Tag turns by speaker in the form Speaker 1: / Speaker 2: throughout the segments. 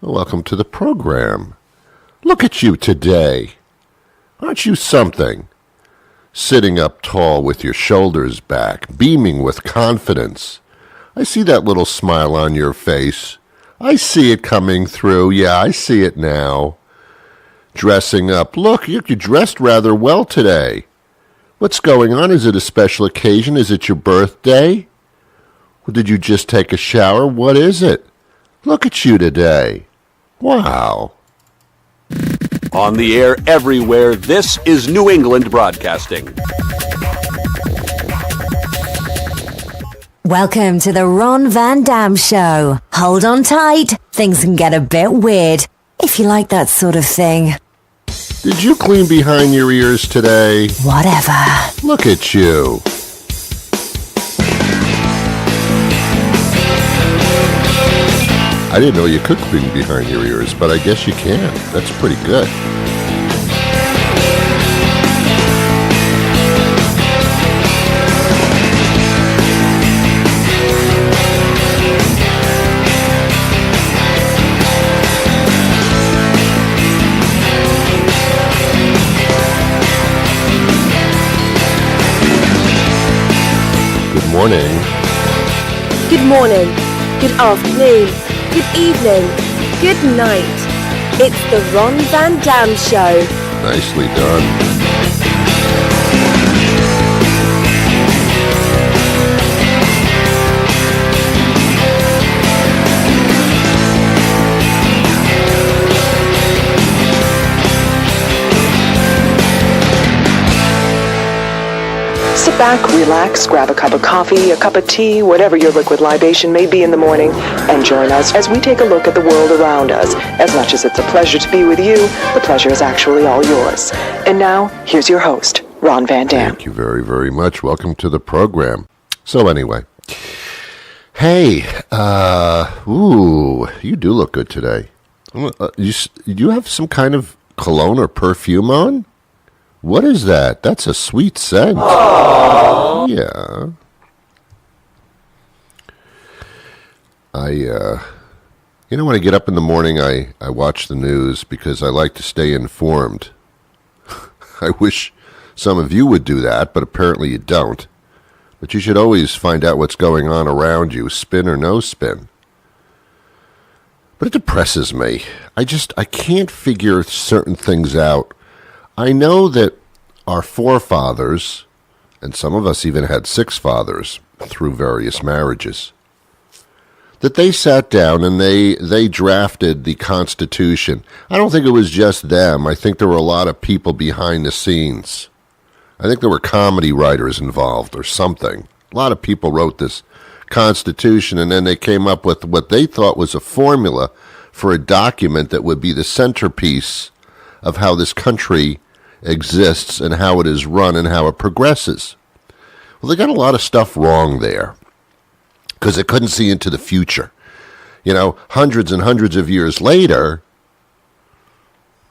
Speaker 1: Welcome to the program. Look at you today. Aren't you something? Sitting up tall with your shoulders back, beaming with confidence. I see that little smile on your face. I see it coming through. Yeah, I see it now. Dressing up. Look, you dressed rather well today. What's going on? Is it a special occasion? Is it your birthday? Or did you just take a shower? What is it? Look at you today. Wow.
Speaker 2: On the air everywhere, this is New England Broadcasting.
Speaker 3: Welcome to the Ron Van Dam Show. Hold on tight. Things can get a bit weird, if you like that sort of thing.
Speaker 1: Did you clean behind your ears today?
Speaker 3: Whatever.
Speaker 1: Look at you. I didn't know you could clean behind your ears, but I guess you can. That's pretty good. Good morning.
Speaker 4: Good morning. Good afternoon. Good evening, good night. It's the Ron Van Dam Show.
Speaker 1: Nicely done.
Speaker 5: Sit back, relax, grab a cup of coffee, a cup of tea, whatever your liquid libation may be in the morning, and join us as we take a look at the world around us. As much as it's a pleasure to be with you, the pleasure is actually all yours. And now, here's your host, Ron Van Dam.
Speaker 1: Thank you very, very much. Welcome to the program. So anyway, hey, you do look good today. You have some kind of cologne or perfume on? What is that? That's a sweet scent. Aww. Yeah. When I get up in the morning, I watch the news because I like to stay informed. I wish some of you would do that, but apparently you don't. But you should always find out what's going on around you, spin or no spin. But it depresses me. I can't figure certain things out. I know that our forefathers, and some of us even had 6 fathers through various marriages, that they sat down and they drafted the Constitution. I don't think it was just them. I think there were a lot of people behind the scenes. I think there were comedy writers involved or something. A lot of people wrote this Constitution, and then they came up with what they thought was a formula for a document that would be the centerpiece of how this country exists and how it is run and how it progresses. Well, they got a lot of stuff wrong there because they couldn't see into the future. Hundreds and hundreds of years later,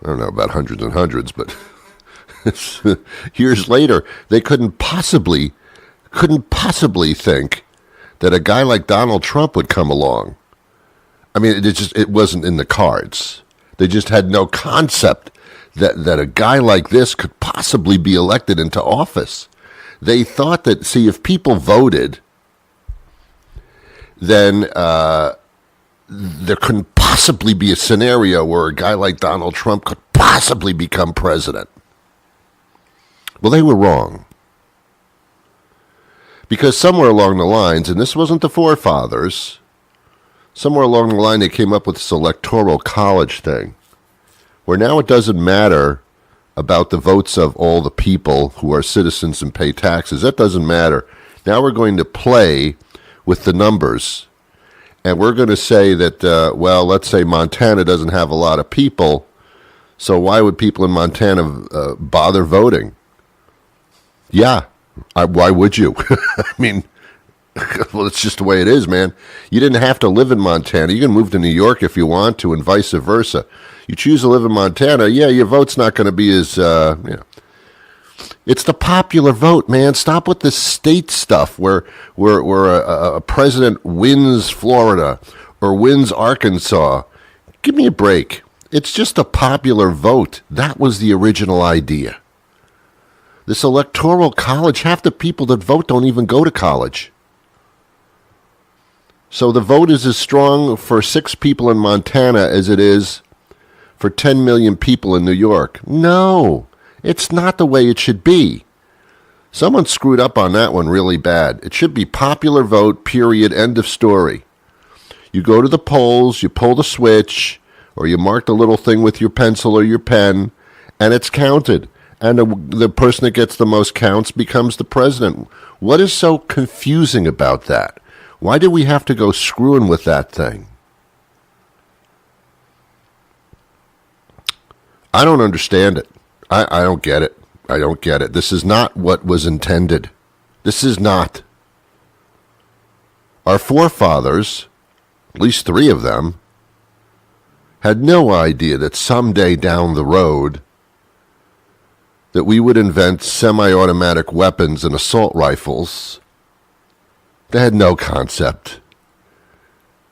Speaker 1: I don't know about hundreds and hundreds, but years later, they couldn't possibly think that a guy like Donald Trump would come along. I mean, it wasn't in the cards. They just had no concept that a guy like this could possibly be elected into office. They thought that, if people voted, then there couldn't possibly be a scenario where a guy like Donald Trump could possibly become president. Well, they were wrong. Because somewhere along the lines, and this wasn't the forefathers, somewhere along the line they came up with this electoral college thing, where now it doesn't matter about the votes of all the people who are citizens and pay taxes. That doesn't matter. Now we're going to play with the numbers, and we're going to say that, let's say Montana doesn't have a lot of people, so why would people in Montana bother voting? Yeah, why would you? I mean, well, it's just the way it is, man. You didn't have to live in Montana. You can move to New York if you want to, and vice versa. You choose to live in Montana, your vote's not going to be as, It's the popular vote, man. Stop with this state stuff where a president wins Florida or wins Arkansas. Give me a break. It's just a popular vote. That was the original idea. This electoral college, half the people that vote don't even go to college. So the vote is as strong for 6 people in Montana as it is for 10 million people in New York. No, it's not the way it should be. Someone screwed up on that one really bad. It should be popular vote, period, end of story. You go to the polls, you pull the switch, or you mark the little thing with your pencil or your pen, and it's counted. And the person that gets the most counts becomes the president. What is so confusing about that? Why do we have to go screwing with that thing? I don't understand it. I don't get it. I don't get it. This is not what was intended. This is not. Our forefathers, at least 3 of them, had no idea that someday down the road that we would invent semi-automatic weapons and assault rifles. They had no concept.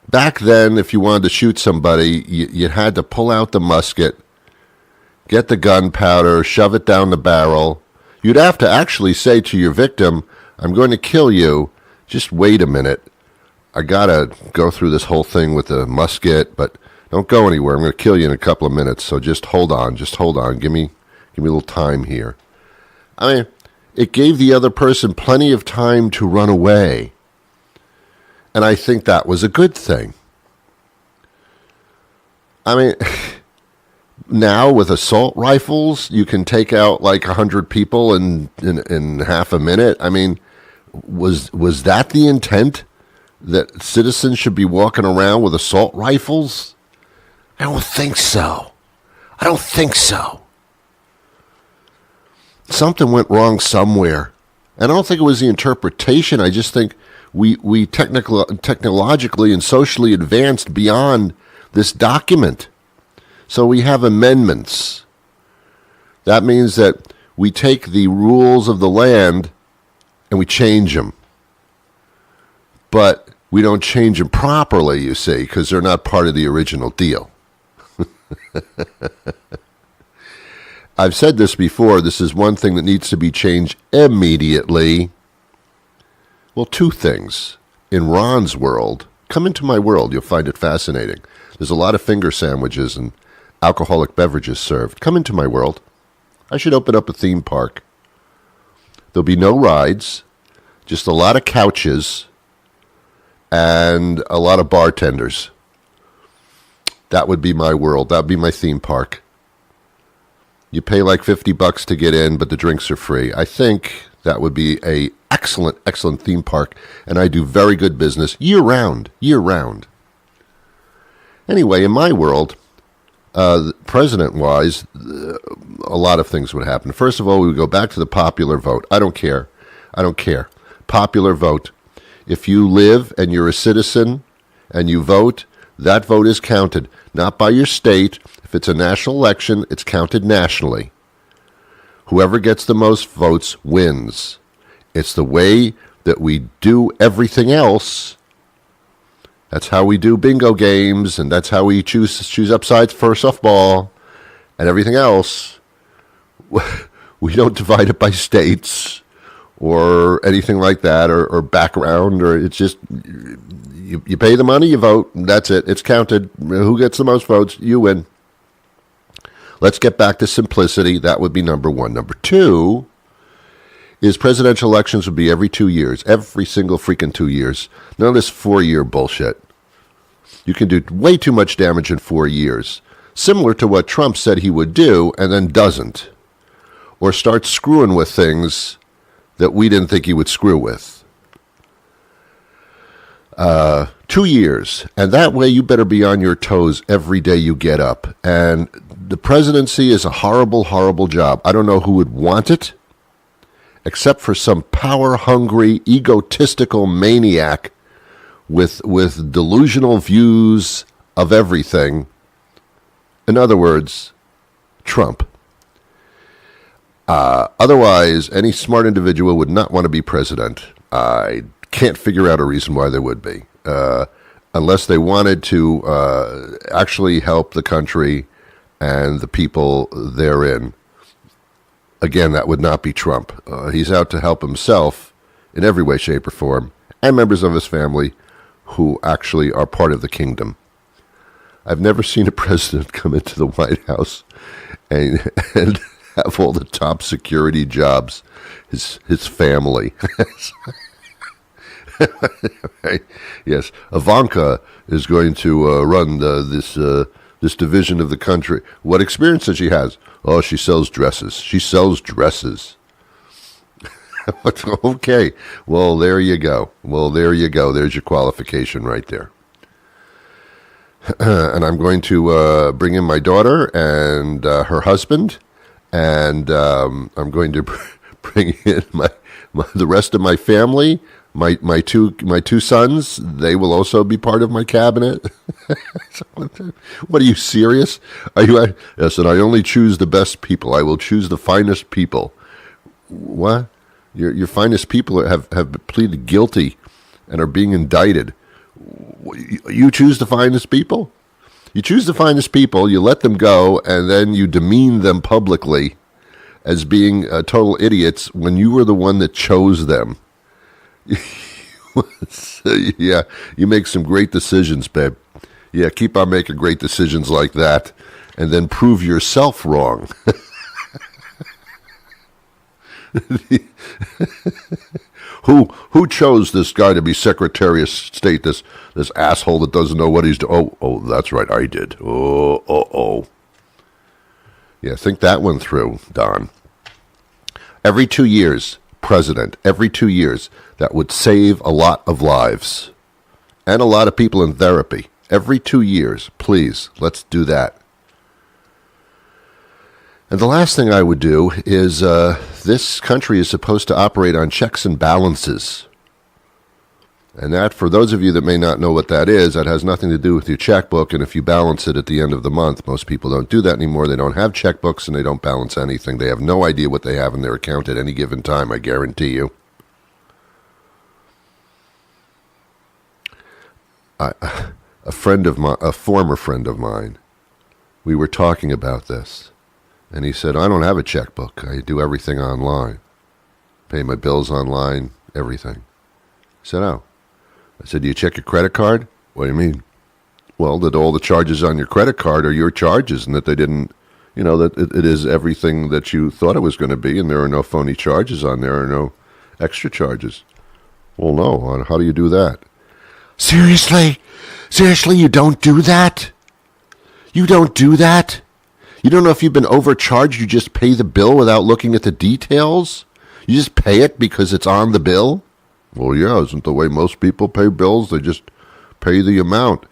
Speaker 1: Back then, if you wanted to shoot somebody, you had to pull out the musket, get the gunpowder, shove it down the barrel. You'd have to actually say to your victim, I'm going to kill you. Just wait a minute. I got to go through this whole thing with the musket, but don't go anywhere. I'm going to kill you in a couple of minutes, so just hold on. Give me a little time here. I mean, it gave the other person plenty of time to run away. And I think that was a good thing. I mean, now with assault rifles, you can take out like 100 people in half a minute. I mean, was that the intent? That citizens should be walking around with assault rifles? I don't think so. Something went wrong somewhere. And I don't think it was the interpretation. I just think we technologically and socially advanced beyond this document. So we have amendments. That means that we take the rules of the land and we change them. But we don't change them properly, you see, because they're not part of the original deal. I've said this before. This is one thing that needs to be changed immediately. Well, 2 things. In Ron's world, come into my world. You'll find it fascinating. There's a lot of finger sandwiches and alcoholic beverages served. Come into my world. I should open up a theme park. There'll be no rides, just a lot of couches and a lot of bartenders. That would be my world. That would be my theme park. You pay like $50 to get in, but the drinks are free. I think that would be a excellent theme park, and I do very good business year round. Anyway, in my world, president-wise, a lot of things would happen. First of all, we would go back to the popular vote. I don't care. Popular vote. If you live and you're a citizen and you vote, that vote is counted, not by your state. If it's a national election, it's counted nationally. Whoever gets the most votes wins. It's the way that we do everything else. That's how we do bingo games, and that's how we choose up sides for softball, and everything else. We don't divide it by states or anything like that, or background, or it's just you pay the money, you vote, and that's it. It's counted. Who gets the most votes, you win. Let's get back to simplicity. That would be number 1. Number 2 is presidential elections would be every 2 years, every single freaking 2 years. None of this 4-year bullshit. You can do way too much damage in 4 years, similar to what Trump said he would do and then doesn't, or start screwing with things that we didn't think he would screw with. 2 years, and that way you better be on your toes every day you get up. And the presidency is a horrible, horrible job. I don't know who would want it, except for some power-hungry, egotistical maniac with delusional views of everything. In other words, Trump. Otherwise, any smart individual would not want to be president. I can't figure out a reason why there would be. unless they wanted to actually help the country and the people therein. Again, that would not be Trump. He's out to help himself in every way, shape, or form, and members of his family who actually are part of the kingdom. I've never seen a president come into the White House and have all the top security jobs, his family. Right? Yes, Ivanka is going to run this division of the country. What experience does she has? Oh, she sells dresses. She sells dresses. Okay, well, there you go. There's your qualification right there. And I'm going to bring in my daughter and her husband, and I'm going to bring in the rest of my family. My two sons, they will also be part of my cabinet. What, are you serious? Yes, and I only choose the best people. I will choose the finest people. What? Your finest people have pleaded guilty and are being indicted. You choose the finest people? You choose the finest people, you let them go, and then you demean them publicly as being total idiots when you were the one that chose them. Yeah, you make some great decisions, babe. Yeah, keep on making great decisions like that, and then prove yourself wrong. Who chose this guy to be Secretary of State? This asshole that doesn't know what he's doing. Oh, that's right, I did. Oh. Yeah, think that one through, Don. Every 2 years, president. Every 2 years, that would save a lot of lives and a lot of people in therapy. Every 2 years, please, let's do that. And the last thing I would do is this country is supposed to operate on checks and balances. And that, for those of you that may not know what that is, that has nothing to do with your checkbook. And if you balance it at the end of the month, most people don't do that anymore. They don't have checkbooks and they don't balance anything. They have no idea what they have in their account at any given time, I guarantee you. A former friend of mine, we were talking about this. And he said, I don't have a checkbook. I do everything online. Pay my bills online, everything. I said, oh. I said, do you check your credit card? What do you mean? Well, that all the charges on your credit card are your charges and that they didn't, that it is everything that you thought it was going to be and there are no phony charges on there or no extra charges. Well, no. How do you do that? Seriously? Seriously, you don't do that? You don't do that? You don't know if you've been overcharged, you just pay the bill without looking at the details? You just pay it because it's on the bill? Well, yeah, isn't the way most people pay bills? They just pay the amount.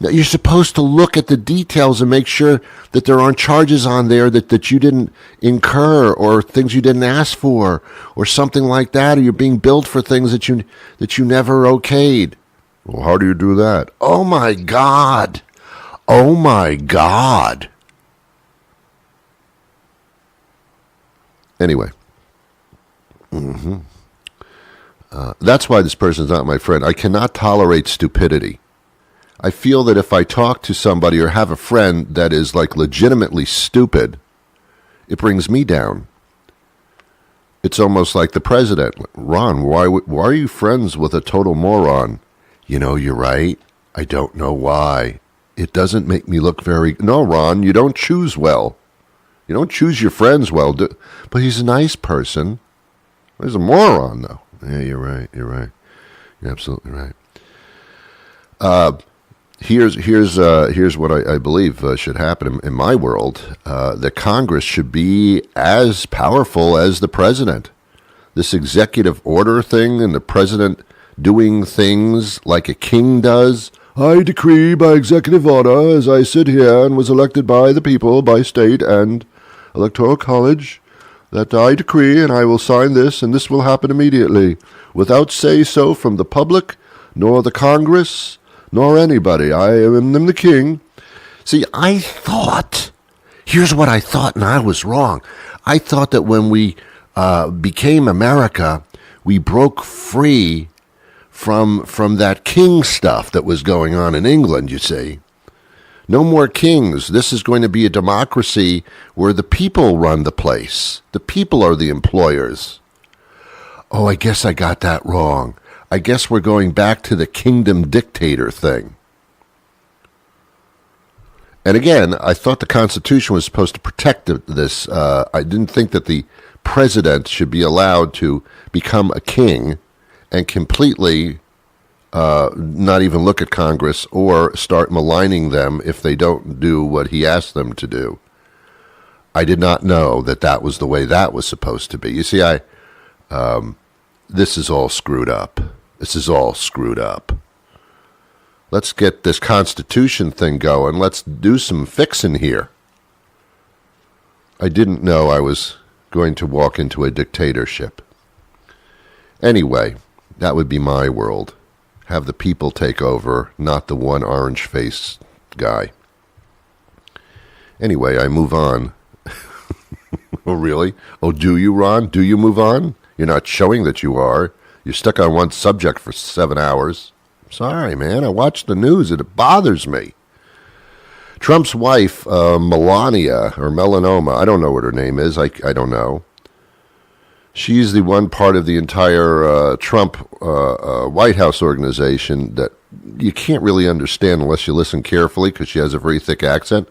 Speaker 1: Now, you're supposed to look at the details and make sure that there aren't charges on there that you didn't incur or things you didn't ask for or something like that, or you're being billed for things that you never okayed. Well, how do you do that? Oh, my God. Oh, my God. Anyway, that's why this person's not my friend. I cannot tolerate stupidity. I feel that if I talk to somebody or have a friend that is like legitimately stupid, it brings me down. It's almost like the president. Ron, why are you friends with a total moron? You're right. I don't know why. It doesn't make me look very... No, Ron, you don't choose well. You don't choose your friends well, but he's a nice person. He's a moron, though. Yeah, you're right. You're absolutely right. Here's what I believe should happen in my world. That Congress should be as powerful as the president. This executive order thing and the president doing things like a king does. I decree by executive order, as I sit here and was elected by the people, by state and electoral college, that I decree and I will sign this and this will happen immediately, without say-so from the public, nor the Congress, nor anybody. I am the king. See, here's what I thought, and I was wrong. I thought that when we became America, we broke free from that king stuff that was going on in England, you see. No more kings. This is going to be a democracy where the people run the place. The people are the employers. Oh, I guess I got that wrong. I guess we're going back to the kingdom dictator thing. And again, I thought the Constitution was supposed to protect this. I didn't think that the president should be allowed to become a king and completely not even look at Congress or start maligning them if they don't do what he asked them to do. I did not know that that was the way that was supposed to be. You see, this is all screwed up. This is all screwed up. Let's get this Constitution thing going. Let's do some fixing here. I didn't know I was going to walk into a dictatorship. Anyway, that would be my world. Have the people take over, not the one orange-faced guy. Anyway, I move on. Oh, really? Oh, do you, Ron? Do you move on? You're not showing that you are. You're stuck on one subject for 7 hours. Sorry, man. I watch the news. It bothers me. Trump's wife, Melania, or Melanoma, I don't know what her name is. I don't know. She's the one part of the entire Trump White House organization that you can't really understand unless you listen carefully because she has a very thick accent.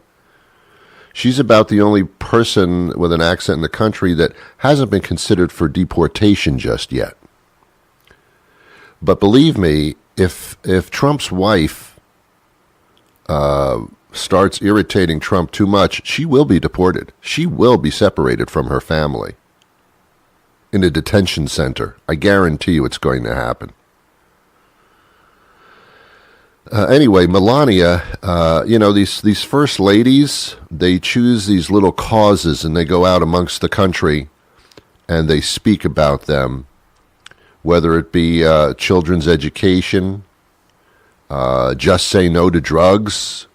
Speaker 1: She's about the only person with an accent in the country that hasn't been considered for deportation just yet. But believe me, if Trump's wife starts irritating Trump too much, she will be deported. She will be separated from her family in a detention center. I guarantee you it's going to happen. Anyway, Melania, these first ladies, they choose these little causes and they go out amongst the country and they speak about them, whether it be children's education, just say no to drugs,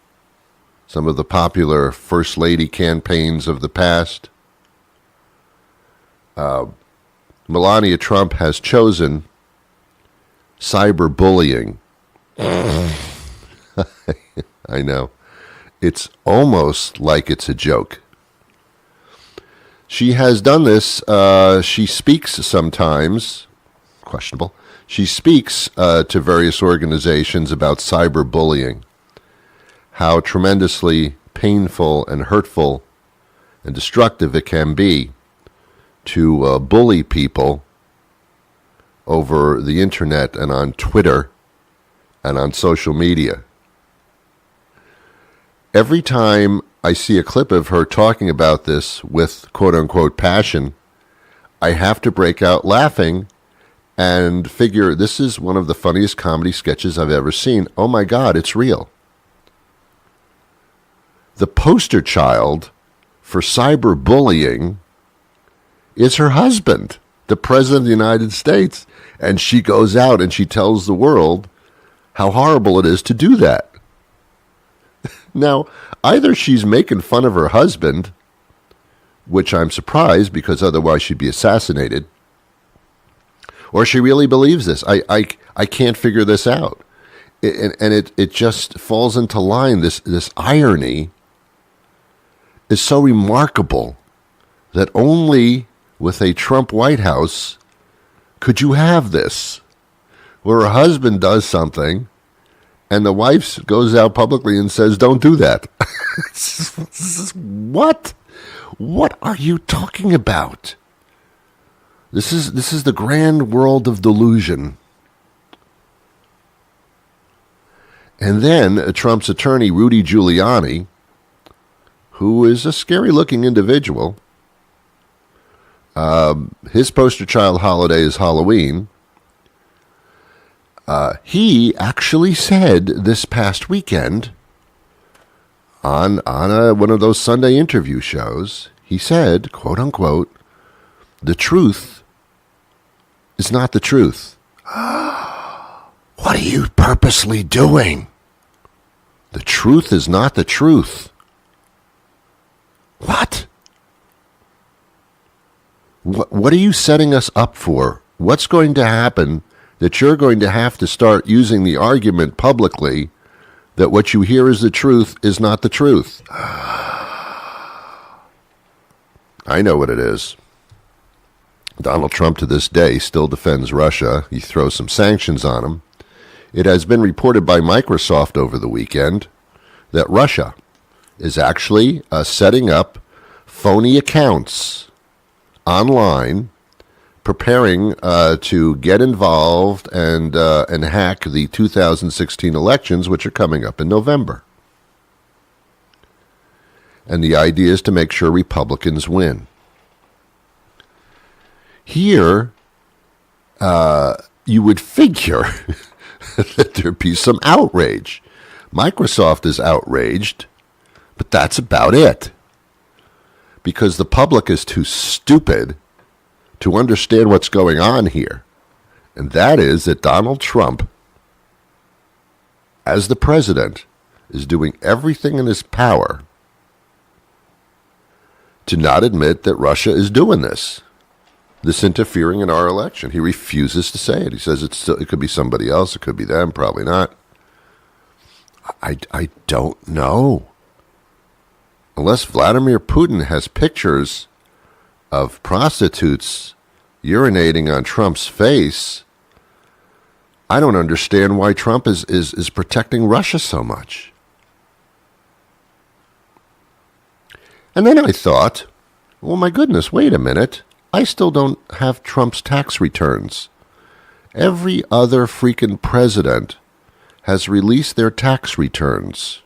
Speaker 1: some of the popular First Lady campaigns of the past. Melania Trump has chosen cyberbullying. I know. It's almost like it's a joke. She has done this. She speaks sometimes, questionable. She speaks to various organizations about cyberbullying, how tremendously painful and hurtful and destructive it can be to bully people over the internet and on Twitter and on social media. Every time I see a clip of her talking about this with quote-unquote passion, I have to break out laughing and figure this is one of the funniest comedy sketches I've ever seen. Oh my God, it's real. The poster child for cyberbullying is her husband, the President of the United States. And she goes out and she tells the world how horrible it is to do that. Now, either she's making fun of her husband, which I'm surprised because otherwise she'd be assassinated, or she really believes this. I can't figure this out. It just falls into line. This irony is so remarkable that only with a Trump White House could you have this, where a husband does something and the wife goes out publicly and says, don't do that. What? What are you talking about? This is the grand world of delusion. And then Trump's attorney, Rudy Giuliani, who is a scary-looking individual, his poster child holiday is Halloween. He actually said this past weekend on one of those Sunday interview shows, he said, quote unquote, the truth is not the truth. What are you purposely doing? The truth is not the truth. What? What are you setting us up for? What's going to happen that you're going to have to start using the argument publicly that what you hear is the truth is not the truth. I know what it is. Donald Trump to this day still defends Russia. He throws some sanctions on him. It has been reported by Microsoft over the weekend that Russia is actually setting up phony accounts online, preparing to get involved and hack the 2016 elections, which are coming up in November. And the idea is to make sure Republicans win. Here, you would figure that there'd be some outrage. Microsoft is outraged, but that's about it. Because the public is too stupid to understand what's going on here. And that is that Donald Trump, as the president, is doing everything in his power to not admit that Russia is doing this interfering in our election. He refuses to say it. He says it could be somebody else. It could be them. Probably not. I don't know. Unless Vladimir Putin has pictures of prostitutes urinating on Trump's face, I don't understand why Trump is protecting Russia so much. And then I thought, well, my goodness, wait a minute. I still don't have Trump's tax returns. Every other freaking president has released their tax returns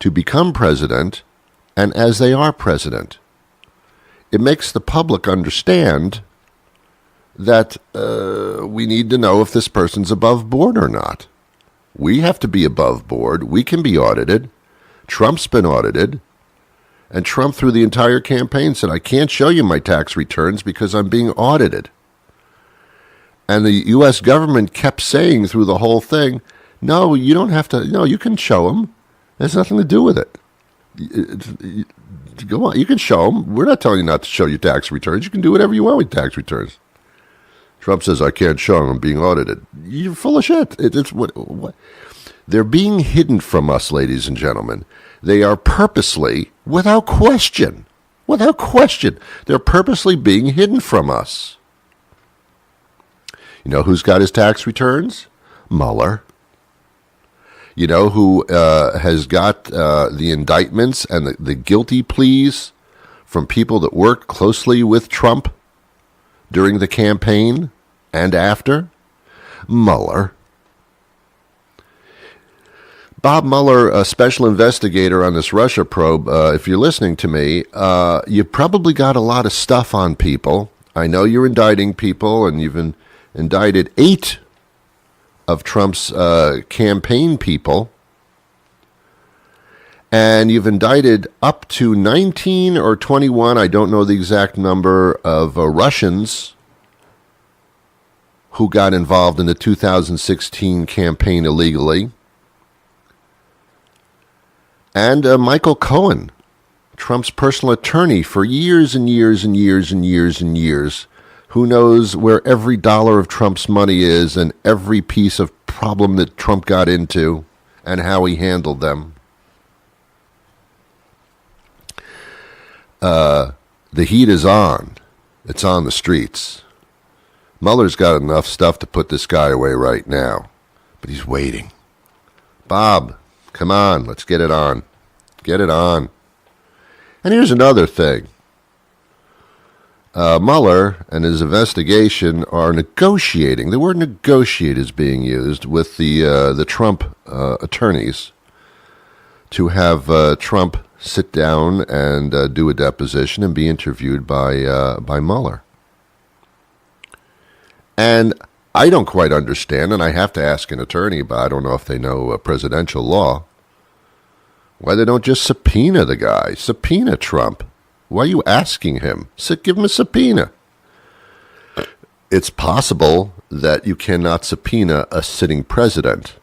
Speaker 1: to become president and as they are president. It makes the public understand that we need to know if this person's above board or not. We have to be above board. We can be audited. Trump's been audited. And Trump, through the entire campaign, said, I can't show you my tax returns because I'm being audited. And the U.S. government kept saying through the whole thing, no, you don't have to, no, you can show them. There's nothing to do with it. Go on, you can show them. We're not telling you not to show your tax returns. You can do whatever you want with tax returns. Trump says, I can't show them. I'm being audited. You're full of shit. It's what? They're being hidden from us, ladies and gentlemen. They are purposely, without question, they're purposely being hidden from us. You know who's got his tax returns? Mueller. You know who has got the indictments and the guilty pleas from people that worked closely with Trump during the campaign and after? Mueller. Bob Mueller, a special investigator on this Russia probe, if you're listening to me, you probably got a lot of stuff on people. I know you're indicting people, and you've indicted 8 of Trump's campaign people. And you've indicted up to 19 or 21, I don't know the exact number, of Russians who got involved in the 2016 campaign illegally. And Michael Cohen, Trump's personal attorney for years and years and years and years and years, who knows where every dollar of Trump's money is and every piece of problem that Trump got into and how he handled them. The heat is on. It's on the streets. Mueller's got enough stuff to put this guy away right now, but he's waiting. Bob, come on, let's get it on. Get it on. And here's another thing. Mueller and his investigation are negotiating. The word negotiate is being used with the Trump attorneys to have Trump sit down and do a deposition and be interviewed by Mueller. And I don't quite understand, and I have to ask an attorney, but I don't know if they know presidential law, why they don't just subpoena the guy, subpoena Trump. Why are you asking him? Give him a subpoena. It's possible that you cannot subpoena a sitting president.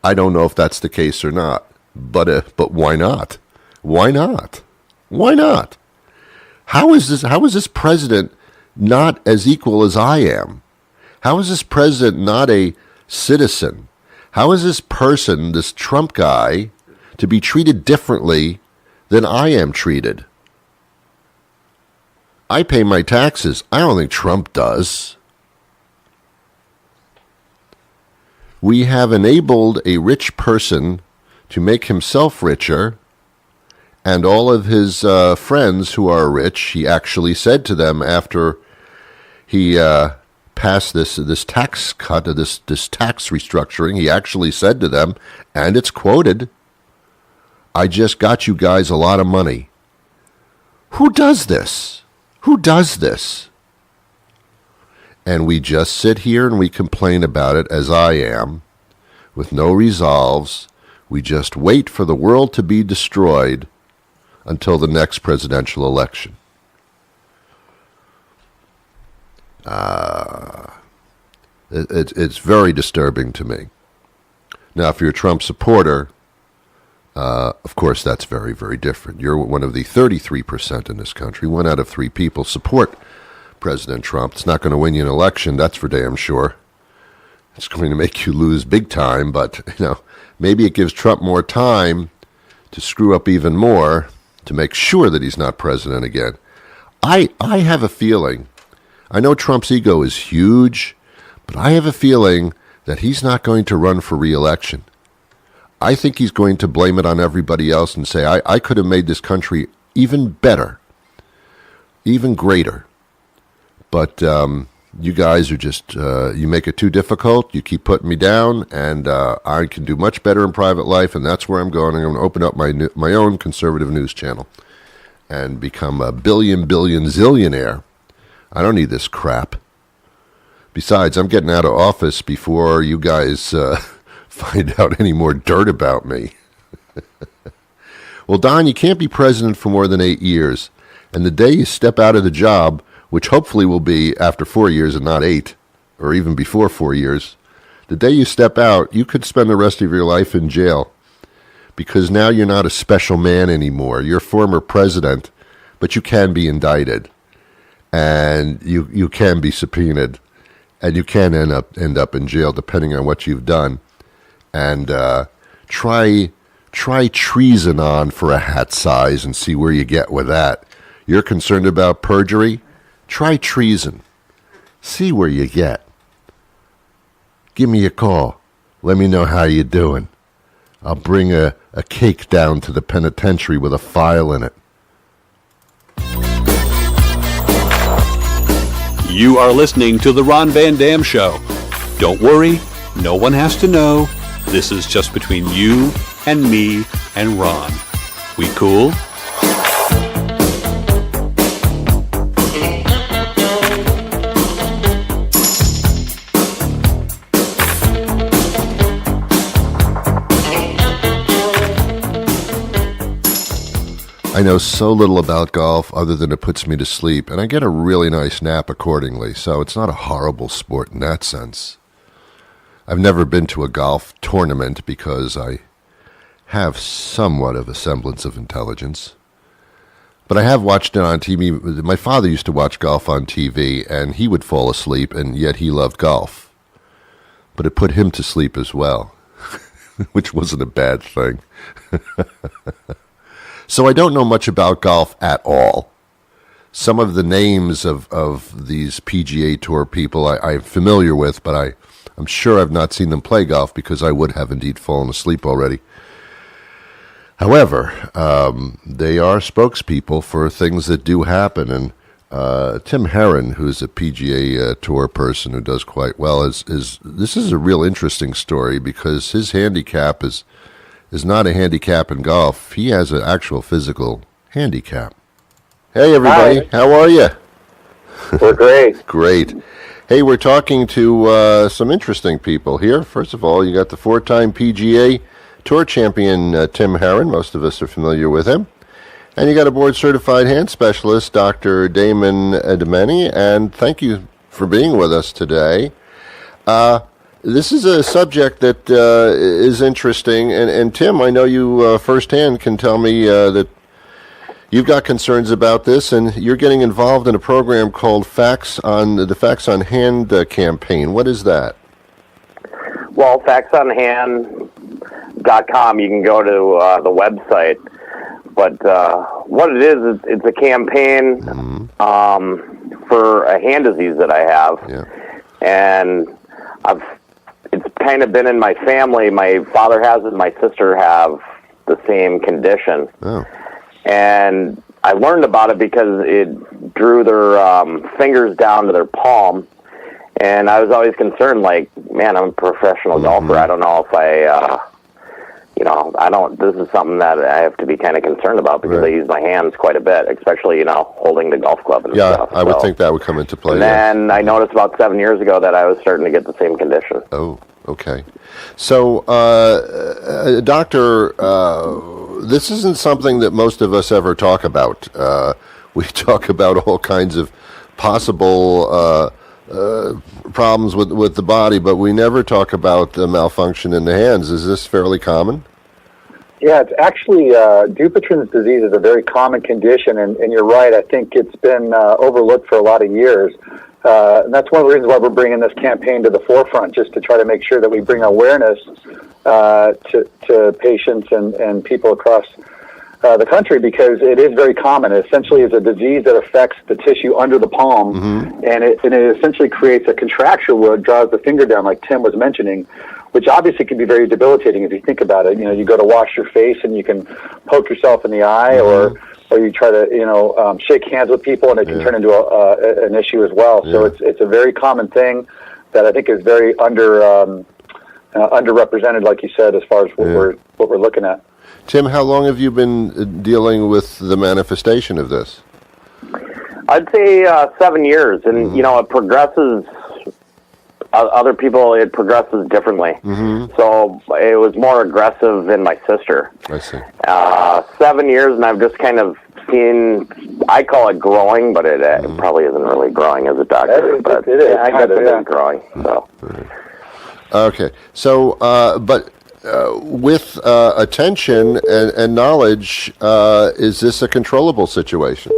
Speaker 1: I don't know if that's the case or not, but why not? Why not? Why not? How is this president not as equal as I am? How is this president not a citizen? How is this person, this Trump guy, to be treated differently than I am treated? I pay my taxes. I don't think Trump does. We have enabled a rich person to make himself richer, and all of his friends who are rich, he actually said to them after he passed this tax cut, this tax restructuring, he actually said to them, and it's quoted, "I just got you guys a lot of money." Who does this? Who does this? And we just sit here and we complain about it, as I am, with no resolves. We just wait for the world to be destroyed until the next presidential election. It's very disturbing to me. Now, if you're a Trump supporter, of course, that's very, very different. You're one of the 33% in this country. 1 out of 3 people support President Trump. It's not going to win you an election, that's for damn sure. It's going to make you lose big time, but maybe it gives Trump more time to screw up even more to make sure that he's not president again. I have a feeling, I know Trump's ego is huge, but I have a feeling that he's not going to run for re-election. I think he's going to blame it on everybody else and say, I could have made this country even better, even greater. But you guys are just, you make it too difficult. You keep putting me down, and I can do much better in private life, and that's where I'm going. I'm going to open up my own conservative news channel and become a billion zillionaire. I don't need this crap. Besides, I'm getting out of office before you guys find out any more dirt about me. Well, Don, you can't be president for more than 8 years. And the day you step out of the job, which hopefully will be after 4 years and not 8, or even before 4 years, the day you step out, you could spend the rest of your life in jail. Because now you're not a special man anymore. You're former president, but you can be indicted. And you can be subpoenaed. And you can end up in jail depending on what you've done. And try treason on for a hat size and see where you get with that. You're concerned about perjury? Try treason. See where you get. Give me a call. Let me know how you're doing. I'll bring a cake down to the penitentiary with a file in it.
Speaker 2: You are listening to The Ron Van Dam Show. Don't worry, no one has to know. This is just between you and me and Ron. We cool?
Speaker 1: I know so little about golf other than it puts me to sleep, and I get a really nice nap accordingly, so it's not a horrible sport in that sense. I've never been to a golf tournament because I have somewhat of a semblance of intelligence. But I have watched it on TV. My father used to watch golf on TV, and he would fall asleep, and yet he loved golf. But it put him to sleep as well, which wasn't a bad thing. So I don't know much about golf at all. Some of the names of these PGA Tour people I'm familiar with, but I'm sure I've not seen them play golf because I would have indeed fallen asleep already. However, they are spokespeople for things that do happen. And Tim Herron, who's a PGA Tour person who does quite well, this is a real interesting story because his handicap is not a handicap in golf. He has an actual physical handicap. Hey, everybody.
Speaker 6: Hi.
Speaker 1: How are you?
Speaker 6: We're great.
Speaker 1: Great. Hey, we're talking to some interesting people here. First of all, you got the 4-time PGA Tour champion, Tim Herron. Most of us are familiar with him. And you got a board-certified hand specialist, Dr. Damon Edmeni. And thank you for being with us today. This is a subject that is interesting, and Tim, I know you firsthand can tell me that you've got concerns about this, and you're getting involved in a program called the Facts on Hand campaign. What is that?
Speaker 6: Well, factsonhand.com, you can go to the website. But what it is it's a campaign for a hand disease that I have.
Speaker 1: Yeah.
Speaker 6: And it's kind of been in my family. My father has it, my sister have the same condition.
Speaker 1: Oh.
Speaker 6: And I learned about it because it drew their fingers down to their palm. And I was always concerned, like, man, I'm a professional golfer. I don't know if this is something that I have to be kind of concerned about because I use my hands quite a bit, especially, holding the golf club and stuff.
Speaker 1: Yeah, I would think that would come into play.
Speaker 6: And then I noticed about 7 years ago that I was starting to get the same condition.
Speaker 1: Oh, okay. So, Doctor, this isn't something that most of us ever talk about. We talk about all kinds of possible problems with the body, but we never talk about the malfunction in the hands. Is this fairly common?
Speaker 7: Yeah, it's actually, Dupuytren's disease is a very common condition, and you're right, I think it's been overlooked for a lot of years. And that's one of the reasons why we're bringing this campaign to the forefront, just to try to make sure that we bring awareness to patients and people across the country, because it is very common. It essentially is a disease that affects the tissue under the palm, and it essentially creates a contracture where it draws the finger down, like Tim was mentioning, which obviously can be very debilitating if you think about it. You go to wash your face and you can poke yourself in the eye, or you try to shake hands with people, and it can turn into an issue as well. So it's a very common thing that I think is very underrepresented, like you said, as far as what we're looking at.
Speaker 1: Tim, how long have you been dealing with the manifestation of this?
Speaker 6: I'd say 7 years, and it progresses. Other people, it progresses differently. So it was more aggressive in my sister.
Speaker 1: I see.
Speaker 6: 7 years, and I've just kind of seen, I call it growing, but it probably isn't really growing as a doctor. But
Speaker 7: it is.
Speaker 6: I guess it is growing. So.
Speaker 1: Okay. So, with attention and knowledge, is this a controllable situation?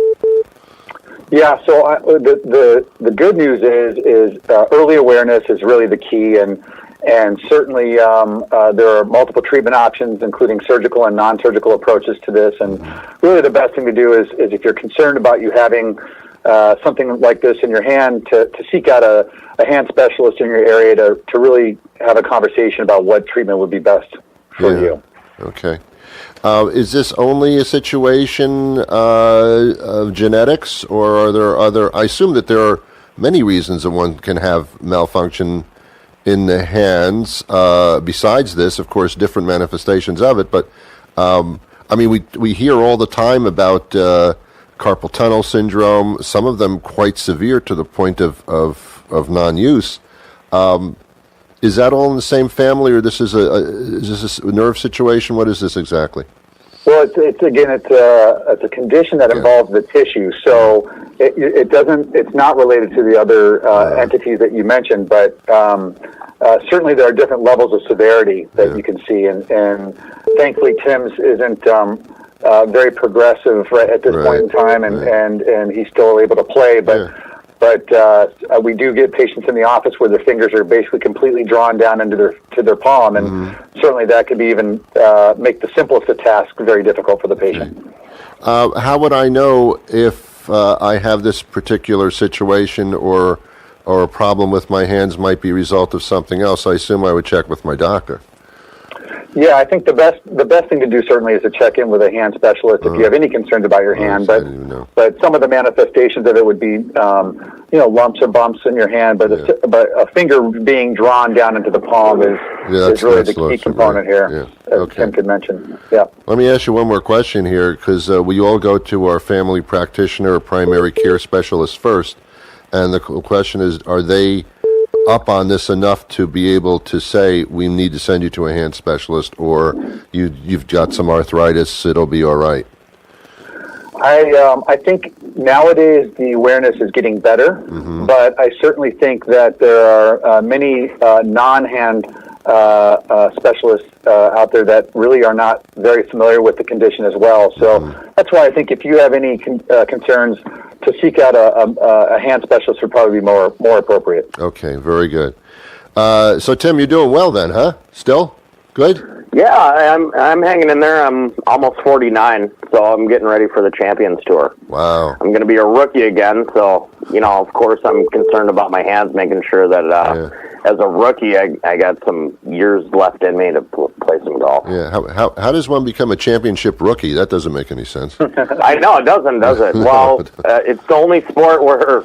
Speaker 7: Yeah, so the good news is early awareness is really the key, and certainly there are multiple treatment options, including surgical and non-surgical approaches to this. And really, the best thing to do is if you're concerned about you having something like this in your hand, to seek out a hand specialist in your area to really have a conversation about what treatment would be best for you.
Speaker 1: Okay. Is this only a situation of genetics, or are there other? I assume that there are many reasons that one can have malfunction in the hands. Besides this, of course, different manifestations of it. But we hear all the time about carpal tunnel syndrome. Some of them quite severe to the point of non-use. Is that all in the same family, or is this a nerve situation? What is this exactly?
Speaker 7: Well, it's a condition that involves the tissue, so it's not related to the other entities that you mentioned, but certainly there are different levels of severity that you can see, and thankfully Tim's isn't very progressive at this point in time, and he's still able to play, but we do get patients in the office where their fingers are basically completely drawn down into their palm, and certainly that could be even make the simplest of tasks very difficult for the patient.
Speaker 1: How would I know if I have this particular situation, or a problem with my hands might be a result of something else? I assume I would check with my doctor.
Speaker 7: Yeah, I think the best thing to do certainly is to check in with a hand specialist if you have any concerns about your hand. But some of the manifestations of it would be lumps or bumps in your hand. But a finger being drawn down into the palm is really the key component here, as Tim could mention. Yeah.
Speaker 1: Let me ask you one more question here, because we all go to our family practitioner or primary care specialist first, and the question is, are they up on this enough to be able to say we need to send you to a hand specialist, or you've got some arthritis, it'll be all right?
Speaker 7: I think nowadays the awareness is getting better, but I certainly think that there are many non-hand specialists out there that really are not very familiar with the condition as well. So that's why I think if you have any concerns, to seek out a hand specialist would probably be more appropriate.
Speaker 1: Okay, very good. So Tim, you're doing well then, huh? Still good?
Speaker 6: Yeah, I'm hanging in there. I'm almost 49, so I'm getting ready for the Champions Tour.
Speaker 1: Wow.
Speaker 6: I'm going to be a rookie again, so, of course I'm concerned about my hands, making sure that as a rookie I got some years left in me to play some golf.
Speaker 1: Yeah, how does one become a championship rookie? That doesn't make any sense.
Speaker 6: I know, it doesn't, does it? Well, it's the only sport where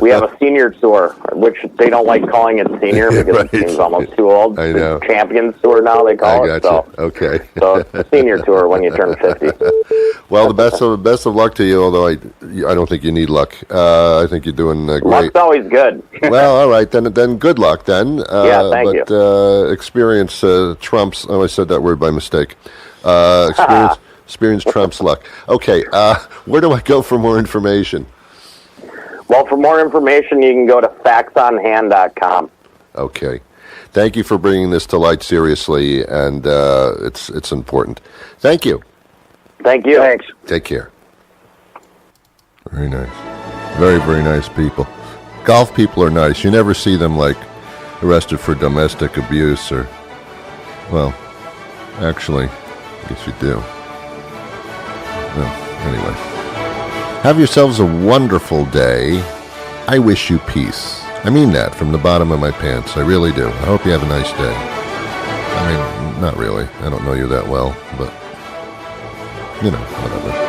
Speaker 6: we have a senior tour, which they don't like calling it senior because
Speaker 1: Right.
Speaker 6: it seems almost too old.
Speaker 1: I know.
Speaker 6: The Champions Tour now they call it.
Speaker 1: Gotcha. Okay.
Speaker 6: So it's a senior tour when you turn 50.
Speaker 1: Well, the best of luck to you. Although I don't think you need luck. I think you're doing great.
Speaker 6: Luck's always good.
Speaker 1: Well, all right then. Good luck then.
Speaker 6: Yeah, thank you.
Speaker 1: But experience trumps. Oh, I said that word by mistake. Experience trumps luck. Okay. Where do I go for more information?
Speaker 6: Well, for more information, you can go to factsonhand.com.
Speaker 1: Okay. Thank you for bringing this to light seriously, and it's important. Thank you.
Speaker 6: Thank you.
Speaker 7: Thanks.
Speaker 1: Take care. Very nice. Very, very nice people. Golf people are nice. You never see them, arrested for domestic abuse or... Well, actually, I guess you do. Well, anyway. Have yourselves a wonderful day. I wish you peace. I mean that from the bottom of my pants. I really do. I hope you have a nice day. I mean, not really. I don't know you that well, but, whatever.